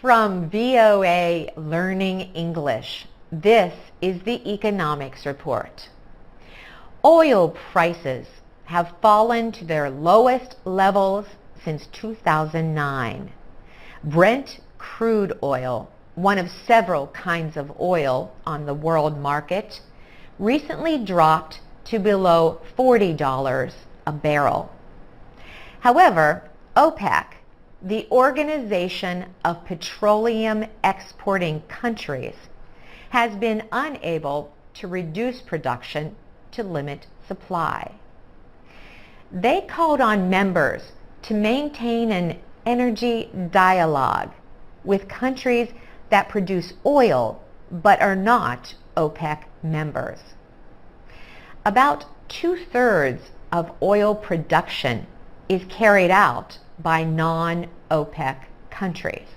From VOA Learning English, this is the Economics Report. Oil prices have fallen to their lowest levels since 2009. Brent crude oil, one of several kinds of oil on the world market, recently dropped to below $40 a barrel. However, OPEC, the Organization of Petroleum Exporting Countries, has been unable to reduce production to limit supply. They called on members to maintain an energy dialogue with countries that produce oil but are not OPEC members. About 2/3 of oil production is carried out by non-OPEC countries.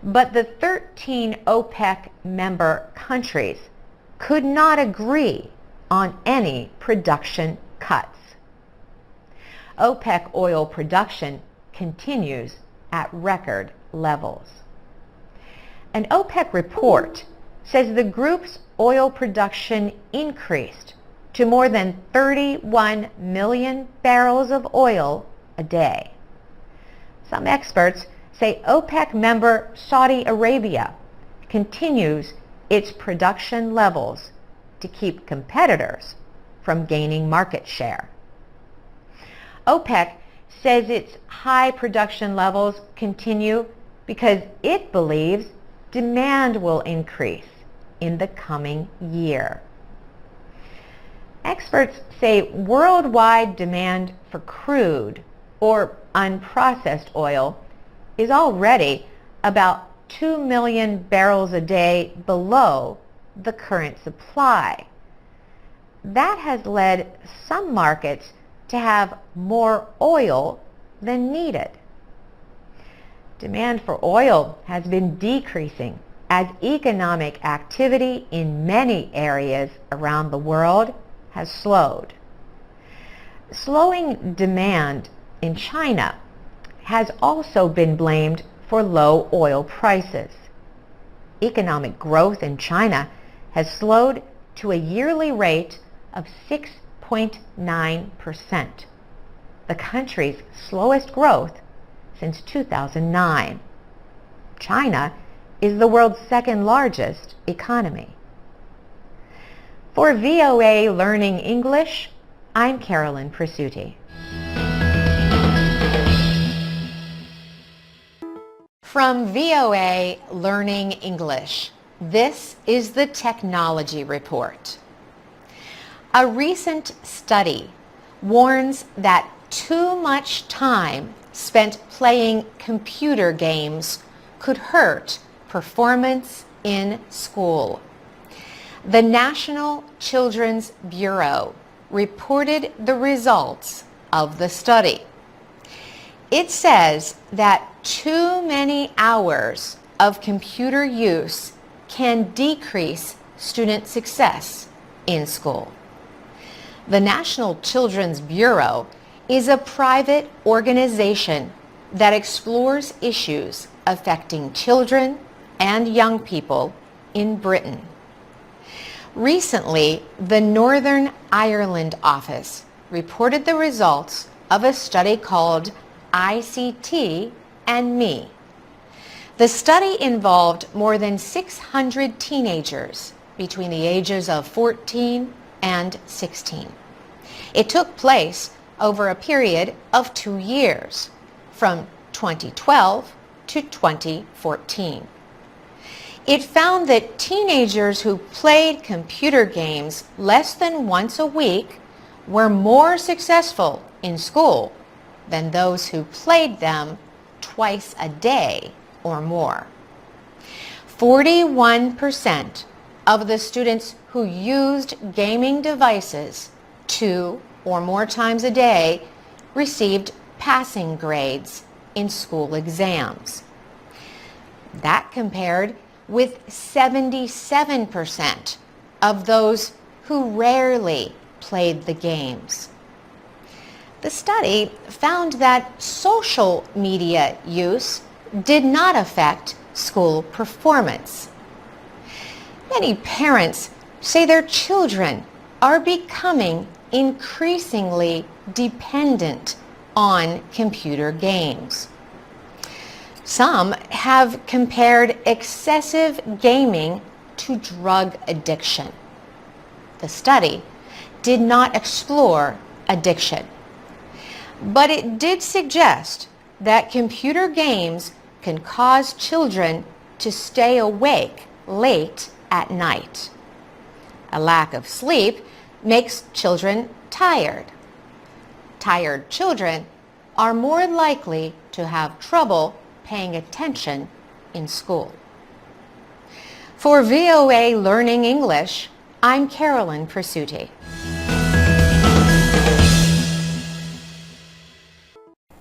But the 13 OPEC member countries could not agree on any production cuts. OPEC oil production continues at record levels. An OPEC report says the group's oil production increased to more than 31 million barrels of oil a day. Some experts say OPEC member Saudi Arabia continues its production levels to keep competitors from gaining market share. OPEC says its high production levels continue because it believes demand will increase in the coming year. Experts say worldwide demand for crude or unprocessed oil is already about 2 million barrels a day below the current supply. That has led some markets to have more oil than needed. Demand for oil has been decreasing as economic activity in many areas around the world has slowed. Slowing demand in China has also been blamed for low oil prices. Economic growth in China has slowed to a yearly rate of 6.9%, the country's slowest growth since 2009. China is the world's second largest economy. For VOA Learning English, I'm Carolyn Presutti. From VOA Learning English, this is the Technology Report. A recent study warns that too much time spent playing computer games could hurt performance in school. The National Children's Bureau reported the results of the study. It says that too many hours of computer use can decrease student success in school. The National Children's Bureau is a private organization that explores issues affecting children and young people in Britain. Recently, the Northern Ireland office reported the results of a study called ICT and Me. The study involved more than 600 teenagers between the ages of 14 and 16. It took place over a period of 2 years, from 2012 to 2014. It found that teenagers who played computer games less than once a week were more successful in school than those who played them twice a day or more. 41% of the students who used gaming devices 2 or more times a day received passing grades in school exams. That compared with 77% of those who rarely played the games. The study found that social media use did not affect school performance. Many parents say their children are becoming increasingly dependent on computer games. Some have compared excessive gaming to drug addiction. The study did not explore addiction, but it did suggest that computer games can cause children to stay awake late at night. A lack of sleep makes children tired. Tired children are more likely to have trouble paying attention in school. For VOA Learning English, I'm Carolyn Persutti.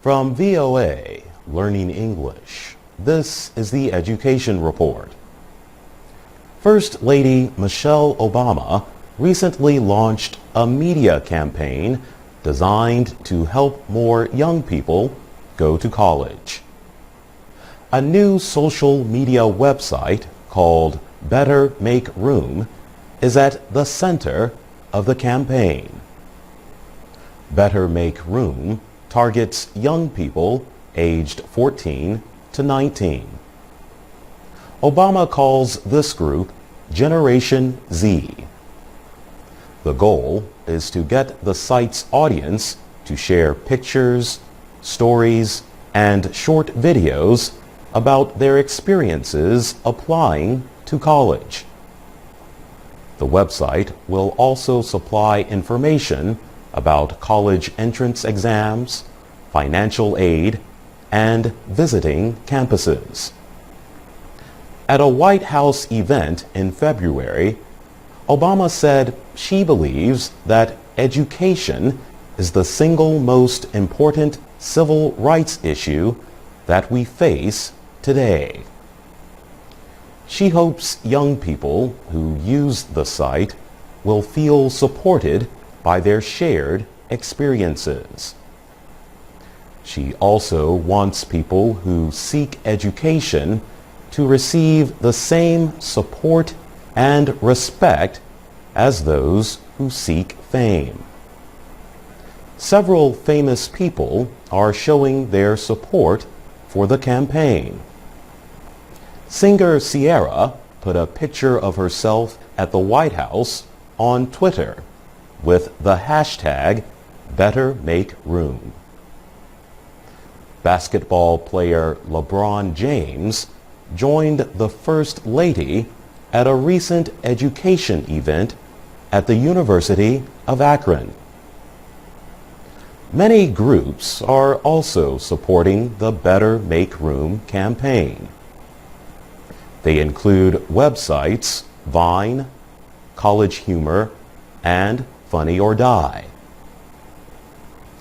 From VOA Learning English, this is the Education Report. First Lady Michelle Obama recently launched a media campaign designed to help more young people go to college. A new social media website called Better Make Room is at the center of the campaign. Better Make Room targets young people aged 14 to 19. Obama calls this group Generation Z. The goal is to get the site's audience to share pictures, stories, and short videos about their experiences applying to college. The website will also supply information about college entrance exams, financial aid, and visiting campuses. At a White House event in February, Obama said she believes that education is the single most important civil rights issue that we face today. She hopes young people who use the site will feel supported by their shared experiences. She also wants people who seek education to receive the same support and respect as those who seek fame. Several famous people are showing their support for the campaign. Singer Ciara put a picture of herself at the White House on Twitter with the hashtag #BetterMakeRoom. Basketball player LeBron James joined the First Lady at a recent education event at the University of Akron. Many groups are also supporting the Better Make Room campaign. They include websites Vine, College Humor, and Funny or Die.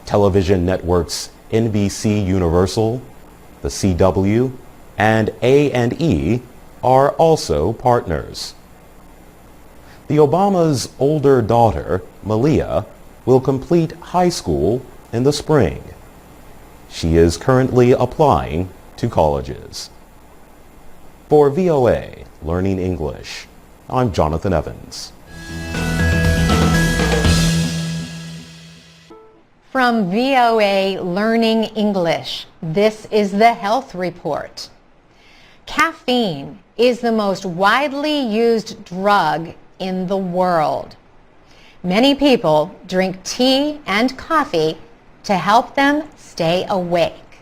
Television networks NBC Universal, the CW, and A&E are also partners. The Obamas' older daughter, Malia, will complete high school in the spring. She is currently applying to colleges. For VOA Learning English, I'm Jonathan Evans. From VOA Learning English, this is the Health Report. Caffeine is the most widely used drug in the world. Many people drink tea and coffee to help them stay awake.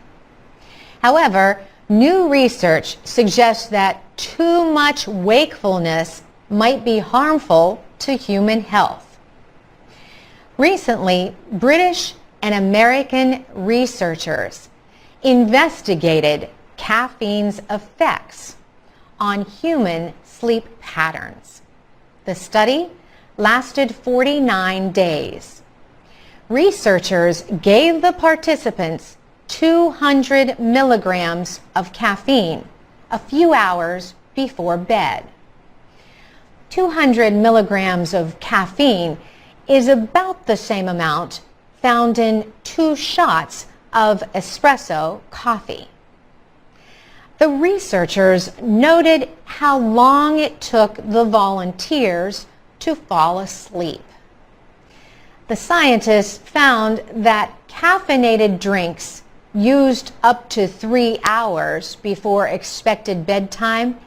However, new research suggests that too much wakefulness might be harmful to human health. Recently, British and American researchers investigated caffeine's effects on human sleep patterns. The study lasted 49 days. Researchers gave the participants 200 milligrams of caffeine a few hours before bed. 200 milligrams of caffeine is about the same amount found in 2 shots of espresso coffee. The researchers noted how long it took the volunteers to fall asleep. The scientists found that caffeinated drinks used up to 3 hours before expected bedtime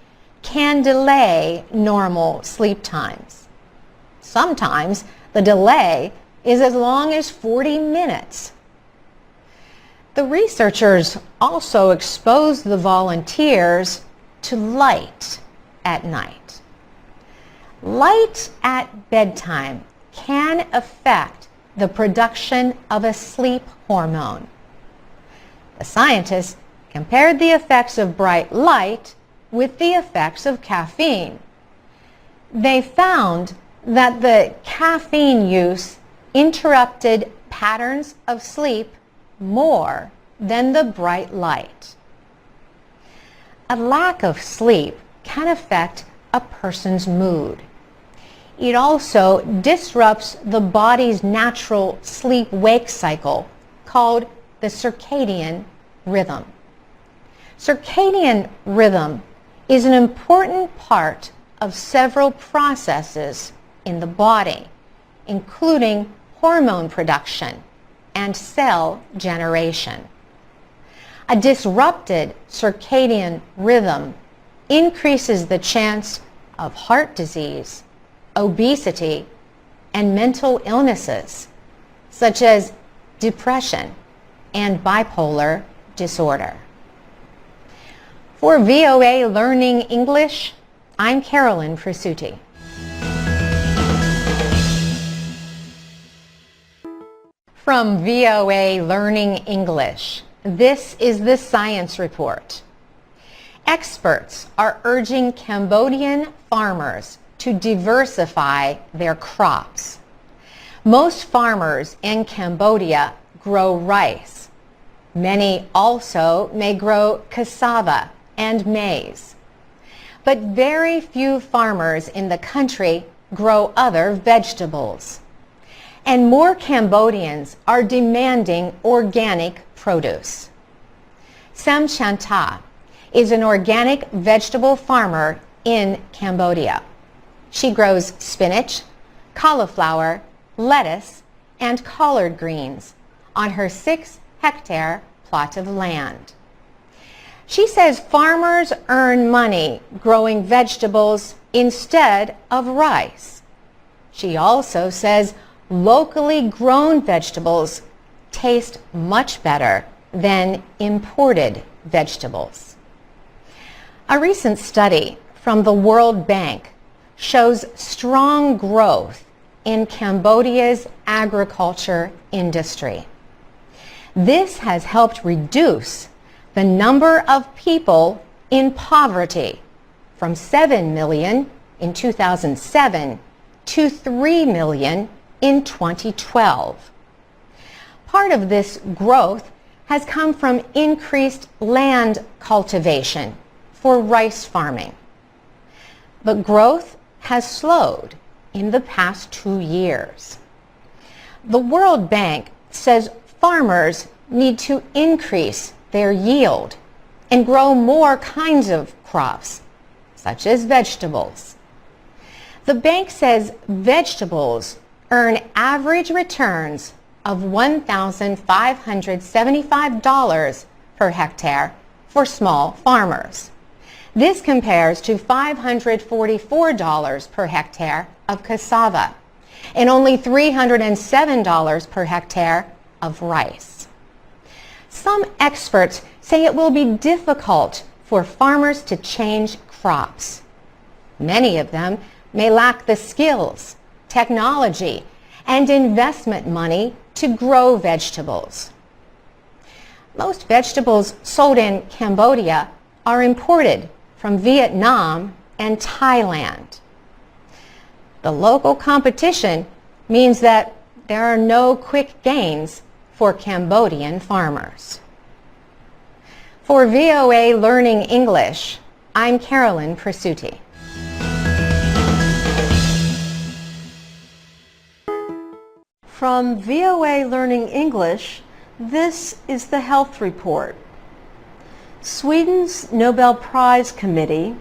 can delay normal sleep times. Sometimes the delay is as long as 40 minutes. The researchers also exposed the volunteers to light at night. Light at bedtime can affect the production of a sleep hormone. The scientists compared the effects of bright light with the effects of caffeine. They found that the caffeine use interrupted patterns of sleep more than the bright light. A lack of sleep can affect a person's mood. It also disrupts the body's natural sleep-wake cycle called the circadian rhythm. Circadian rhythm is an important part of several processes in the body, including hormone production and cell generation. A disrupted circadian rhythm increases the chance of heart disease, obesity, and mental illnesses, such as depression and bipolar disorder. For VOA Learning English, I'm Carolyn Prasuti. From VOA Learning English, this is the Science Report. Experts are urging Cambodian farmers to diversify their crops. Most farmers in Cambodia grow rice. Many also may grow cassava and maize. But very few farmers in the country grow other vegetables. And more Cambodians are demanding organic produce. Sam Chanta is an organic vegetable farmer in Cambodia. She grows spinach, cauliflower, lettuce, and collard greens on her 6-hectare plot of land. She says farmers earn money growing vegetables instead of rice. She also says locally grown vegetables taste much better than imported vegetables. A recent study from the World Bank shows strong growth in Cambodia's agriculture industry. This has helped reduce the number of people in poverty from 7 million in 2007 to 3 million in 2012. Part of this growth has come from increased land cultivation for rice farming. But growth has slowed in the past 2 years. The World Bank says farmers need to increase their yield and grow more kinds of crops, such as vegetables. The bank says vegetables earn average returns of $1,575 per hectare for small farmers. This compares to $544 per hectare of cassava and only $307 per hectare of rice. Some experts say it will be difficult for farmers to change crops. Many of them may lack the skills, technology, and investment money to grow vegetables. Most vegetables sold in Cambodia are imported from Vietnam and Thailand. The local competition means that there are no quick gains for Cambodian farmers. For VOA Learning English, I'm Carolyn Prasuti. From VOA Learning English, this is the Health Report. Sweden's Nobel Prize Committee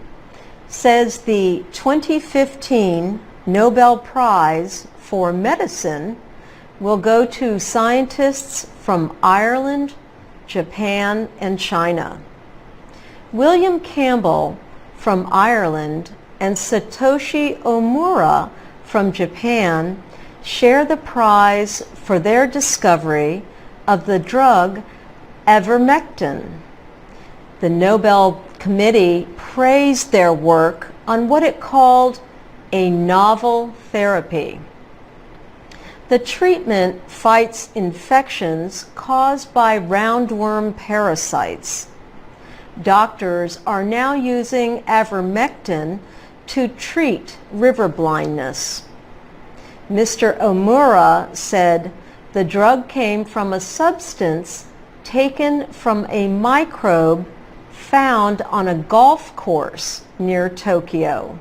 says the 2015 Nobel Prize for Medicine will go to scientists from Ireland, Japan, and China. William Campbell from Ireland and Satoshi Omura from Japan share the prize for their discovery of the drug ivermectin. The Nobel Committee praised their work on what it called a novel therapy. The treatment fights infections caused by roundworm parasites. Doctors are now using ivermectin to treat river blindness. Mr. Omura said the drug came from a substance taken from a microbe found on a golf course near Tokyo.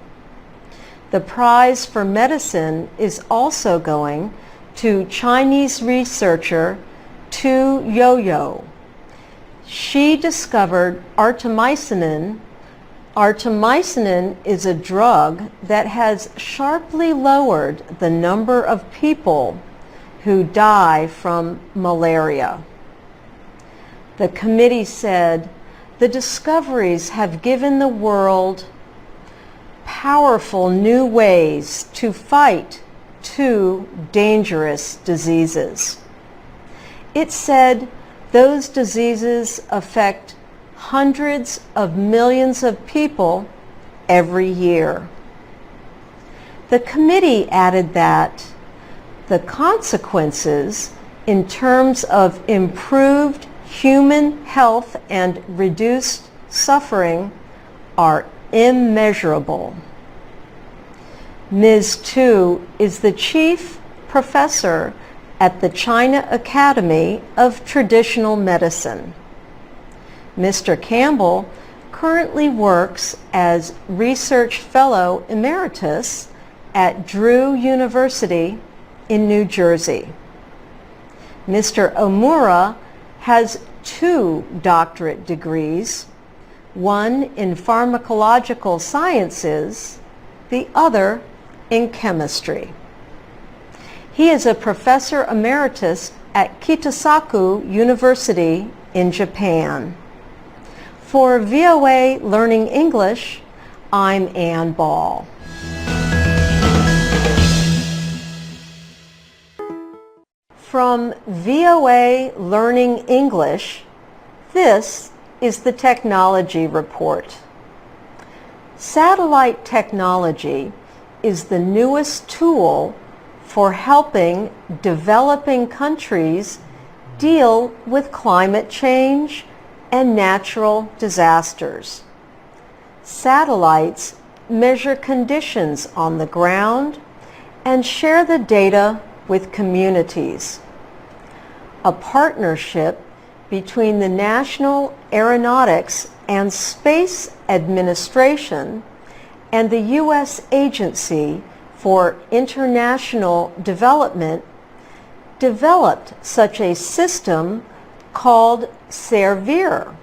The prize for medicine is also going to Chinese researcher Tu Yoyo. She discovered artemisinin. Artemisinin is a drug that has sharply lowered the number of people who die from malaria. The committee said the discoveries have given the world powerful new ways to fight two dangerous diseases. It said those diseases affect hundreds of millions of people every year. The committee added that the consequences in terms of improved human health and reduced suffering are immeasurable. Ms. Tu is the chief professor at the China Academy of Traditional Medicine. Mr. Campbell currently works as Research Fellow Emeritus at Drew University in New Jersey. Mr. Omura has 2 doctorate degrees, one in pharmacological sciences, the other in chemistry. He is a professor emeritus at Kitasaku University in Japan. For VOA Learning English, I'm Ann Ball. From VOA Learning English, this is the Technology Report. Satellite technology is the newest tool for helping developing countries deal with climate change and natural disasters. Satellites measure conditions on the ground and share the data with communities. A partnership between the National Aeronautics and Space Administration and the U.S. Agency for International Development developed such a system called SERVIR.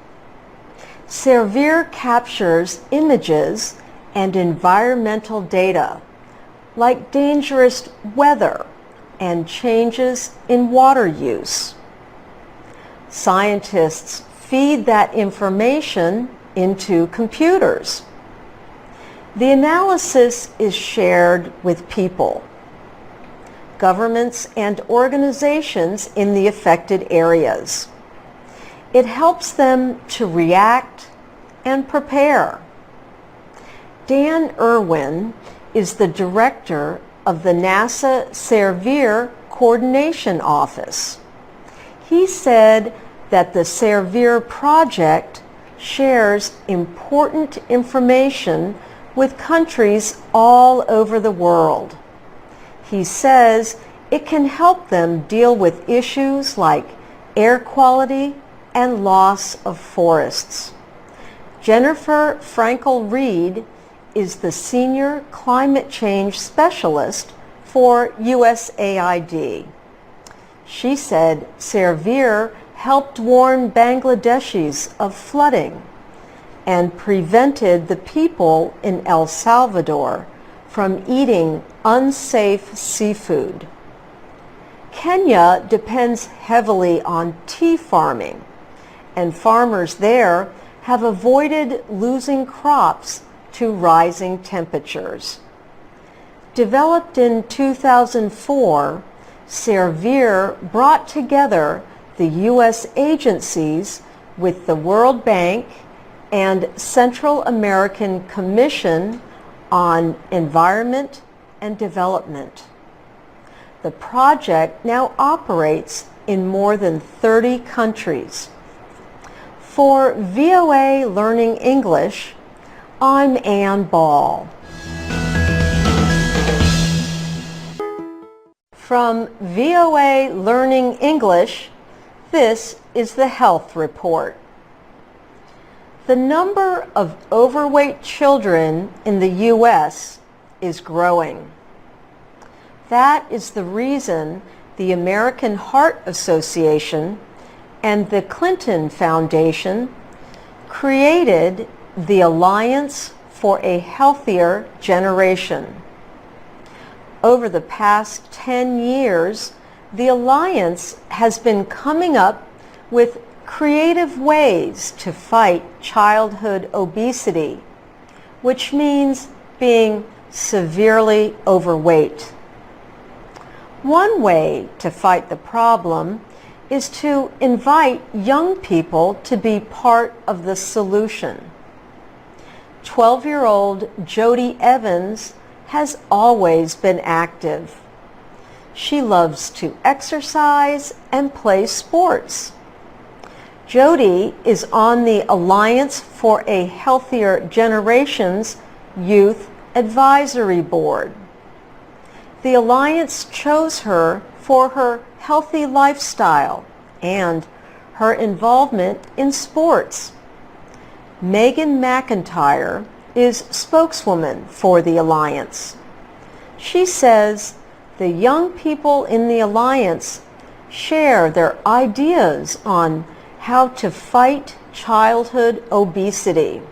SERVIR captures images and environmental data like dangerous weather and changes in water use. Scientists feed that information into computers. The analysis is shared with people, governments, and organizations in the affected areas. It helps them to react and prepare. Dan Irwin is the director of the NASA SERVIR Coordination Office. He said that the SERVIR project shares important information with countries all over the world. He says it can help them deal with issues like air quality and loss of forests. Jennifer Frankel-Reed is the Senior Climate Change Specialist for USAID. She said SERVIR helped warn Bangladeshis of flooding and prevented the people in El Salvador from eating unsafe seafood. Kenya depends heavily on tea farming, and farmers there have avoided losing crops to rising temperatures. Developed in 2004, Servier brought together the U.S. agencies with the World Bank and Central American Commission on Environment and Development. The project now operates in more than 30 countries. For VOA Learning English, I'm Ann Ball. From VOA Learning English, this is the Health Report. The number of overweight children in the U.S. is growing. That is the reason the American Heart Association and the Clinton Foundation created the Alliance for a Healthier Generation. Over the past 10 years, the Alliance has been coming up with creative ways to fight childhood obesity, which means being severely overweight. One way to fight the problem is to invite young people to be part of the solution. 12-year-old Jody Evans has always been active. She loves to exercise and play sports. Jody is on the Alliance for a Healthier Generation's Youth Advisory Board. The Alliance chose her for her healthy lifestyle and her involvement in sports. Megan McIntyre is spokeswoman for the Alliance. She says the young people in the Alliance share their ideas on how to fight childhood obesity.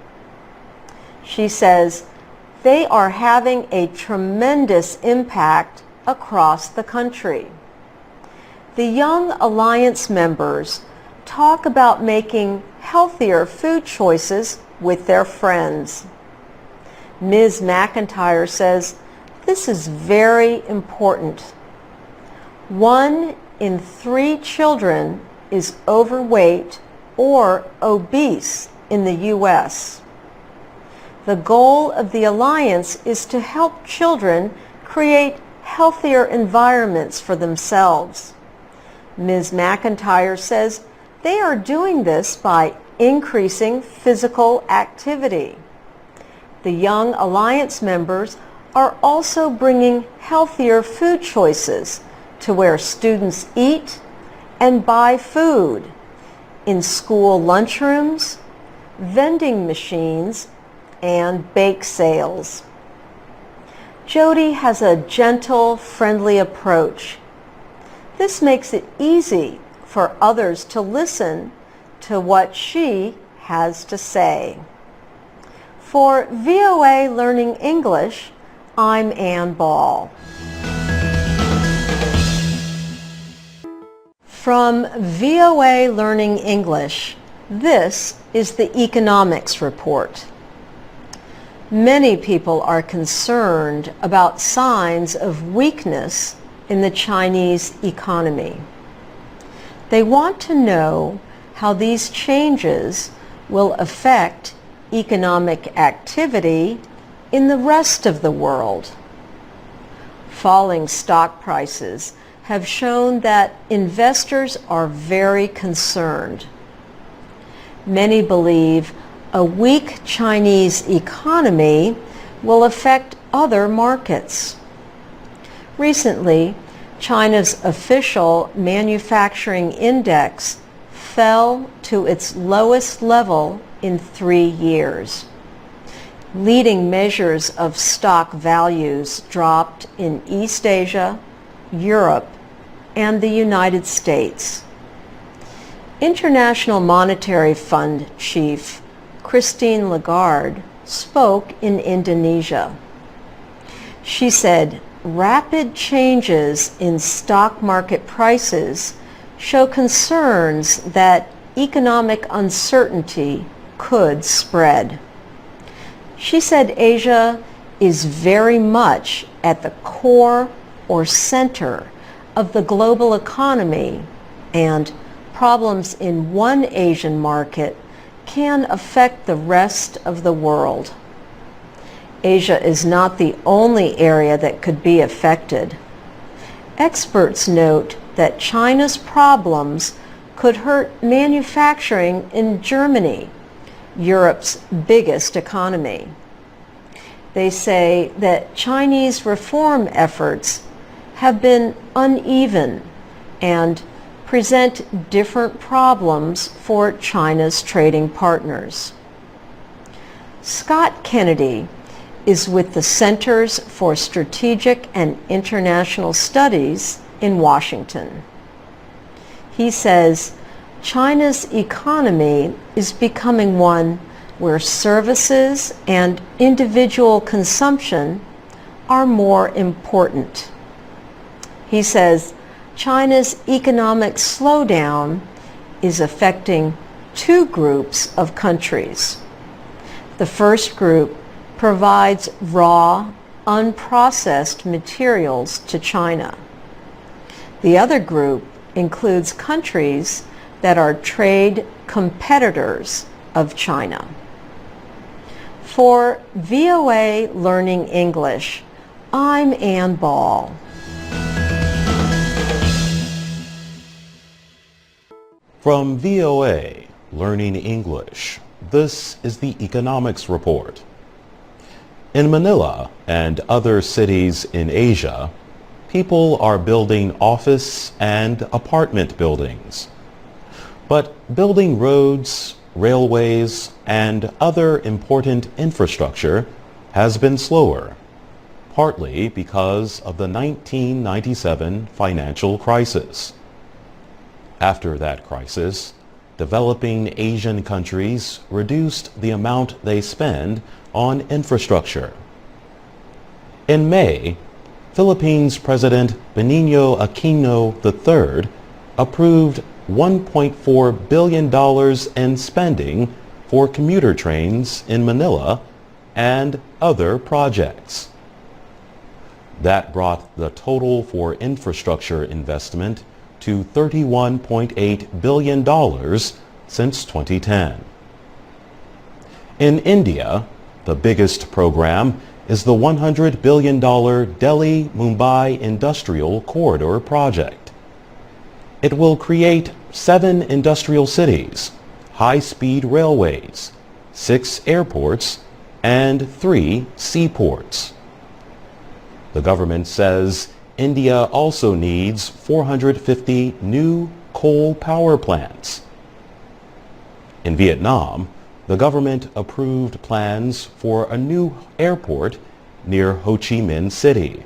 She says they are having a tremendous impact across the country. The young Alliance members talk about making healthier food choices with their friends. Ms. McIntyre says this is very important. 1 in 3 children is overweight or obese in the U.S. The goal of the Alliance is to help children create healthier environments for themselves. Ms. McIntyre says they are doing this by increasing physical activity. The young Alliance members are also bringing healthier food choices to where students eat and buy food in school lunchrooms, vending machines, and bake sales. Jody has a gentle, friendly approach. This makes it easy for others to listen to what she has to say. For VOA Learning English, I'm Ann Ball. From VOA Learning English, this is the Economics Report. Many people are concerned about signs of weakness in the Chinese economy. They want to know how these changes will affect economic activity in the rest of the world. Falling stock prices have shown that investors are very concerned. Many believe a weak Chinese economy will affect other markets. Recently, China's official manufacturing index fell to its lowest level in 3 years. Leading measures of stock values dropped in East Asia, Europe, and the United States. International Monetary Fund chief Christine Lagarde spoke in Indonesia. She said, rapid changes in stock market prices show concerns that economic uncertainty could spread. She said Asia is very much at the core or center of the global economy, and problems in one Asian market can affect the rest of the world. Asia is not the only area that could be affected. Experts note that China's problems could hurt manufacturing in Germany, Europe's biggest economy. They say that Chinese reform efforts have been uneven and present different problems for China's trading partners. Scott Kennedy is with the Centers for Strategic and International Studies in Washington. He says China's economy is becoming one where services and individual consumption are more important. He says China's economic slowdown is affecting two groups of countries. The first group provides raw, unprocessed materials to China. The other group includes countries that are trade competitors of China. For VOA Learning English, I'm Ann Ball. From VOA Learning English, this is the Economics Report. In Manila and other cities in Asia, people are building office and apartment buildings. But building roads, railways, and other important infrastructure has been slower, partly because of the 1997 financial crisis. After that crisis, developing Asian countries reduced the amount they spend on infrastructure. In May, Philippines President Benigno Aquino III approved $1.4 billion in spending for commuter trains in Manila and other projects. That brought the total for infrastructure investment to $31.8 billion since 2010. In India, the biggest program is the $100 billion Delhi-Mumbai Industrial Corridor project. It will create 7 industrial cities, high-speed railways, 6 airports, and 3 seaports. The government says India also needs 450 new coal power plants. In Vietnam, the government approved plans for a new airport near Ho Chi Minh City.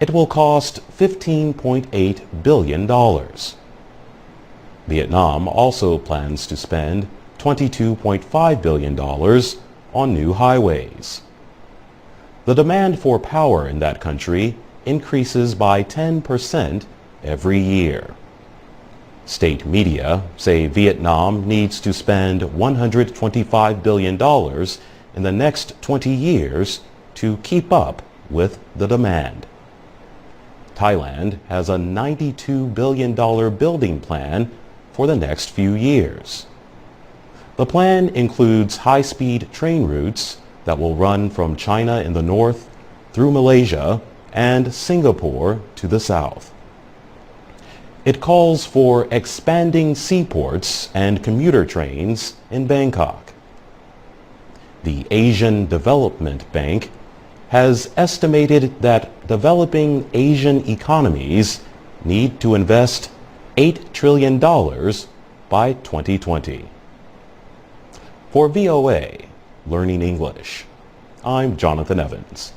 It will cost $15.8 billion. Vietnam also plans to spend $22.5 billion on new highways. The demand for power in that country increases by 10% every year. State media say Vietnam needs to spend $125 billion in the next 20 years to keep up with the demand. Thailand has a $92 billion building plan for the next few years. The plan includes high-speed train routes that will run from China in the north through Malaysia and Singapore to the south. It calls for expanding seaports and commuter trains in Bangkok. The Asian Development Bank has estimated that developing Asian economies need to invest $8 trillion by 2020. For VOA Learning English, I'm Jonathan Evans.